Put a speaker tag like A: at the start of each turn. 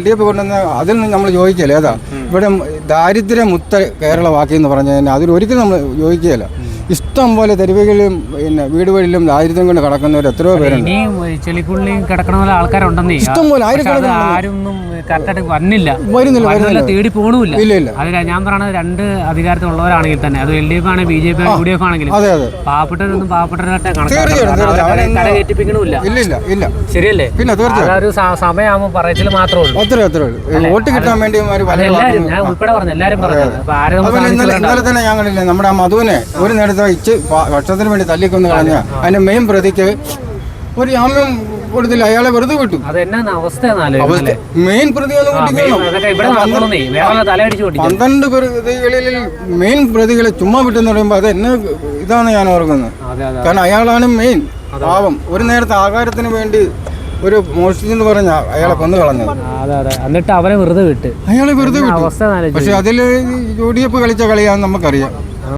A: LDF കൊണ്ടുവന്ന അതിൽ നിന്ന് നമ്മൾ യോജിക്കുകയില്ല. ഏതാ ഇവിടെ ദാരിദ്ര്യമുക്ത കേരളമാക്കി എന്ന് പറഞ്ഞു കഴിഞ്ഞാൽ അതിലൊരിക്കലും നമ്മൾ യോജിക്കുകയില്ല. ഇഷ്ടം പോലെ തെരുവുകളിലും പിന്നെ വീടുകളിലും ദാരിദ്ര്യം കൊണ്ട് കിടക്കുന്നവർ എത്രയോ പേരുണ്ട്.
B: ചെളിക്കുള്ളിൽ കിടക്കണ പോലെ ആൾക്കാരുണ്ടെന്നേ,
A: ഇഷ്ടം പോലെ
B: ആരൊന്നും കറക്റ്റായിട്ട് വരുന്നില്ല, തേടി പോകണമില്ല.
A: ഇല്ല.
B: അത് ഞാൻ പറയണത് രണ്ട് അധികാരത്തിലുള്ളവരാണെങ്കിൽ തന്നെ, അത് LDF ആണ്, BJP ആണ്, UDF ആണെങ്കിലും പാവപ്പെട്ടവരൊന്നും പാവപ്പെട്ടവരായിട്ട് കണക്കേറ്റിപ്പിക്കണമില്ല.
A: ഇല്ല
B: ശരിയല്ലേ?
A: പിന്നെ
B: ഒരു സമയമാകുമ്പോൾ പറയച്ചിൽ മാത്രമേ ഉള്ളൂ.
A: അത്രേ വോട്ട് കിട്ടാൻ വേണ്ടി
B: ഞാൻ ഉൾപ്പെടെ പറഞ്ഞു, എല്ലാരും പറഞ്ഞത്.
A: ഇന്നലെ തന്നെ ഞങ്ങളില്ലേ നമ്മുടെ ആ മധുവിനെ ഒരു നേരത്തെ ഭക്ഷണത്തിന് വേണ്ടി തല്ലിക്കൊന്ന് കളഞ്ഞ അതിന്റെ മെയിൻ പ്രതിക്ക് ഒരു ജാമ്യം കൊടുത്തില്ല, അയാളെ വെറുതെ വിട്ടു. മെയിൻ പ്രതികളെ 12 പ്രതികളിൽ മെയിൻ പ്രതികളെ ചുമ്മാ വിട്ടെന്ന് പറയുമ്പോൾ അത് എന്നെ ഇതാണ് ഞാൻ ഓർക്കുന്നത്. കാരണം അയാളാണ് മെയിൻ പാവം. ഒരു നേരത്തെ ആഹാരത്തിന് വേണ്ടി ഒരു മോഷ്ടിച്ചെന്ന് പറഞ്ഞ അയാളെ കൊന്നു കളഞ്ഞത്.
B: എന്നിട്ട് അവരെ വെറുതെ വിട്ട്,
A: അയാളെ വെറുതെ വിട്ടു. പക്ഷെ അതിൽ UDF കളിച്ച കളിയാന്ന് നമുക്കറിയാം.